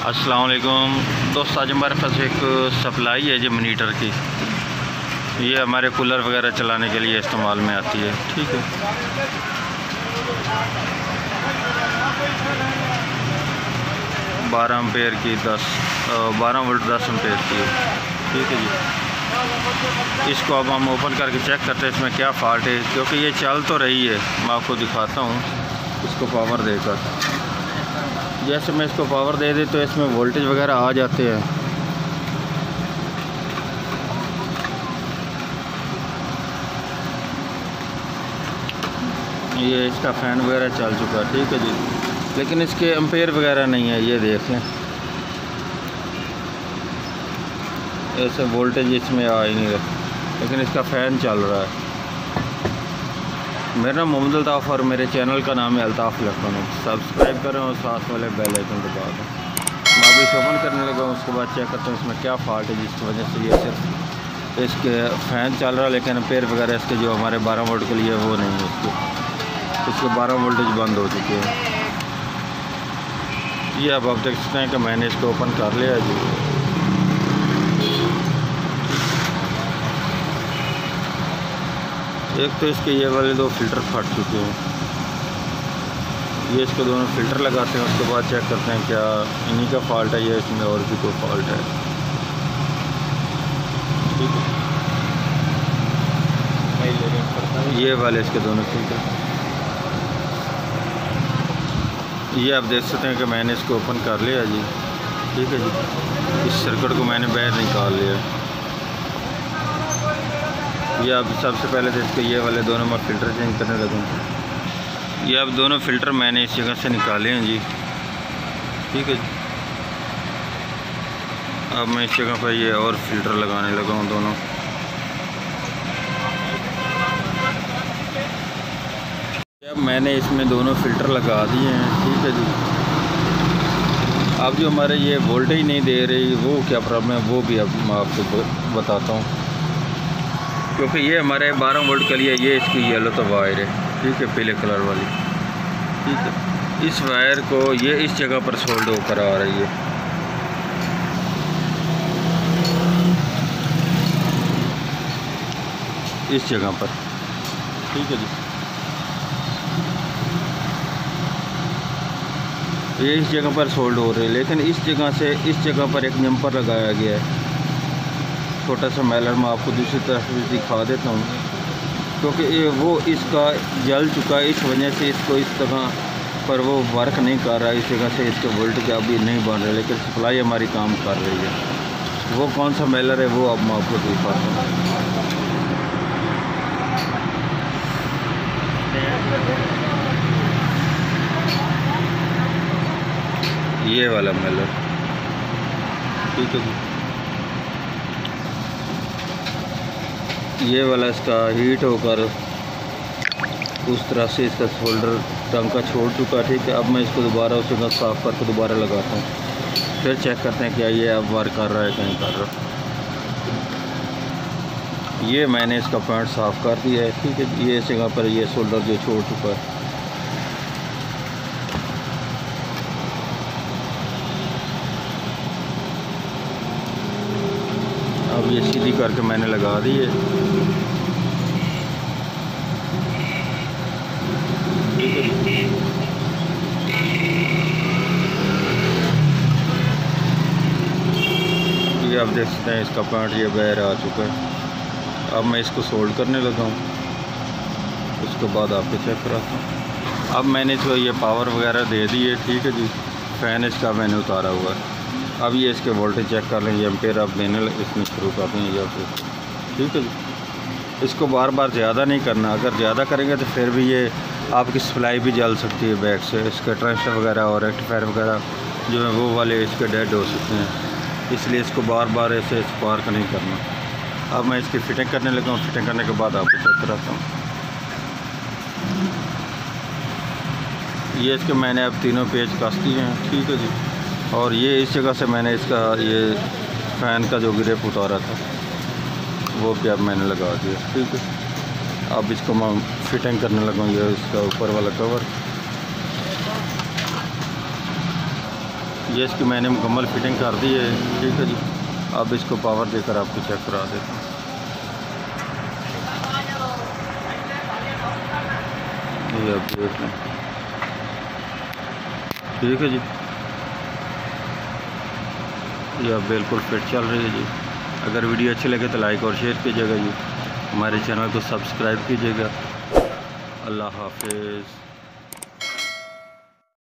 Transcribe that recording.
अस्सलाम वालेकुम दोस्त, आज हमारे पास एक सप्लाई है जो मीटर की। ये हमारे कूलर वगैरह चलाने के लिए इस्तेमाल में आती है। ठीक है, 12 एम्पेयर की 12 वोल्ट 10 एम्पेयर की है। ठीक है जी, इसको अब हम ओपन करके चेक करते हैं इसमें क्या फॉल्ट है, क्योंकि ये चल तो रही है। मैं आपको दिखाता हूँ इसको पावर देकर। जैसे मैं इसको पावर दे दी तो इसमें वोल्टेज वगैरह आ जाते हैं। ये इसका फ़ैन वगैरह चल चुका है। ठीक है जी, लेकिन इसके एम्पेयर वगैरह नहीं है। ये देखें, ऐसे वोल्टेज इसमें आ ही नहीं रहा, लेकिन इसका फ़ैन चल रहा है। मेरा नाम मोहम्मद अल्ताफ़ और मेरे चैनल का नाम है अल्ताफ़ इलेक्ट्रॉनिक्स। सब्सक्राइब करें और साथ वाले बेल आइकन दबा दें। मैं अभी ओपन करने लगा हूँ, उसके बाद चेक करते हैं इसमें क्या फॉल्ट है, जिसकी वजह से ये सिर्फ इसके फ़ैन चल रहा है, लेकिन एम्पेयर वगैरह इसके जो हमारे 12 वोल्ट के लिए वो नहीं है। इसके 12 वोल्टेज बंद हो चुके हैं। ये अब आप देख सकते हैं कि मैंने इसको ओपन कर लिया जी। एक तो इसके ये वाले 2 फ़िल्टर फट चुके हैं। ये इसके दोनों फ़िल्टर लगाते हैं, उसके बाद चेक करते हैं क्या इन्हीं का फॉल्ट है या इसमें और भी कोई फॉल्ट है। ठीक है, ये वाले इसके दोनों फ़िल्टर। ये आप देख सकते हैं कि मैंने इसको ओपन कर लिया जी। ठीक है जी, इस सर्किट को मैंने बाहर निकाल लिया। ये अब सबसे पहले तो इसके ये वाले दोनों मैं फ़िल्टर चेंज करने लगूँ। ये अब दोनों फ़िल्टर मैंने इस जगह से निकाले हैं जी। ठीक है जी, अब मैं इस जगह पर ये और फ़िल्टर लगाने लगा हूँ दोनों। अब मैंने इसमें दोनों फ़िल्टर लगा दिए हैं। ठीक है जी, अब जो हमारे ये वोल्टेज नहीं दे रही वो क्या प्रॉब्लम है, वो भी अब मैं आपको बताता हूँ। क्योंकि ये हमारे 12 वोल्ट के लिए ये इसकी येलो तो वायर है। ठीक है, पीले कलर वाली। ठीक है, इस वायर को ये इस जगह पर सोल्ड होकर आ रही है। इस जगह पर। ठीक है जी, ये इस जगह पर सोल्ड हो रही है, लेकिन इस जगह से इस जगह पर एक जंपर लगाया गया है, छोटा सा मेलर। मैं आपको दूसरी तरफ भी दिखा देता हूँ, क्योंकि ये वो इसका जल चुका है, इस वजह से इसको इस तरह पर वो वर्क नहीं कर रहा है। इस जगह से इसके वोल्टेज अभी नहीं बन रहे, लेकिन सप्लाई हमारी काम कर रही है। वो कौन सा मेलर है वो अब मैं आपको दिखाता हूँ। ये वाला मेलर। ठीक है जी, ये वाला इसका हीट होकर उस तरह से इसका शोल्डर टंका छोड़ चुका है। ठीक है, अब मैं इसको दोबारा उस जगह साफ़ करके दोबारा लगाता हूँ, फिर चेक करते हैं क्या ये अब वर्क कर रहा है कि नहीं कर रहा। ये मैंने इसका पॉइंट साफ़ कर दिया है। ठीक है, ये इस जगह पर ये शोल्डर जो छोड़ चुका है। अब ये सीधी करके मैंने लगा दी है। ये आप देख सकते हैं इसका पॉइंट ये बाहर आ चुका है। अब मैं इसको सोल्ड करने लगा हूँ, उसके बाद आपको चेक कराता हूँ। अब मैंने इसको ये पावर वगैरह दे दी है। ठीक है जी, फ़ैन इसका मैंने उतारा हुआ है। अब ये इसके वोल्टेज चेक कर लेंगे, एम्पेयर आप देने इसमें शुरू कर देंगे या फिर। ठीक है जी, इसको बार बार ज़्यादा नहीं करना। अगर ज़्यादा करेंगे तो फिर भी ये आपकी सप्लाई भी जल सकती है बैक से। इसके ट्रांजिस्टर वगैरह और रेक्टिफायर वगैरह जो है वो वाले इसके डेड हो सकते हैं, इसलिए इसको बार बार ऐसे स्पार्क नहीं करना। अब मैं इसकी फ़िटिंग करने लगा हूँ। फ़िटिंग करने के बाद आपको चेक कराता हूँ। ये इसके मैंने अब तीनों पेज कस दिए हैं। ठीक है जी, और ये इस जगह से मैंने इसका ये फ़ैन का जो ग्रिप उतारा था वो भी अब मैंने लगा दिया। ठीक है, अब इसको मैं फिटिंग करने लगा हूँ। ये इसका ऊपर वाला कवर, ये इसकी मैंने मुकम्मल फिटिंग कर दी है। ठीक है जी, अब इसको पावर देकर आपको चेक करा देता हूँ। ये आप देख लें। ठीक है जी, ये अब बिल्कुल फिट चल रही है जी। अगर वीडियो अच्छी लगे तो लाइक और शेयर कीजिएगा जी। हमारे चैनल को सब्सक्राइब कीजिएगा। अल्लाह हाफिज़।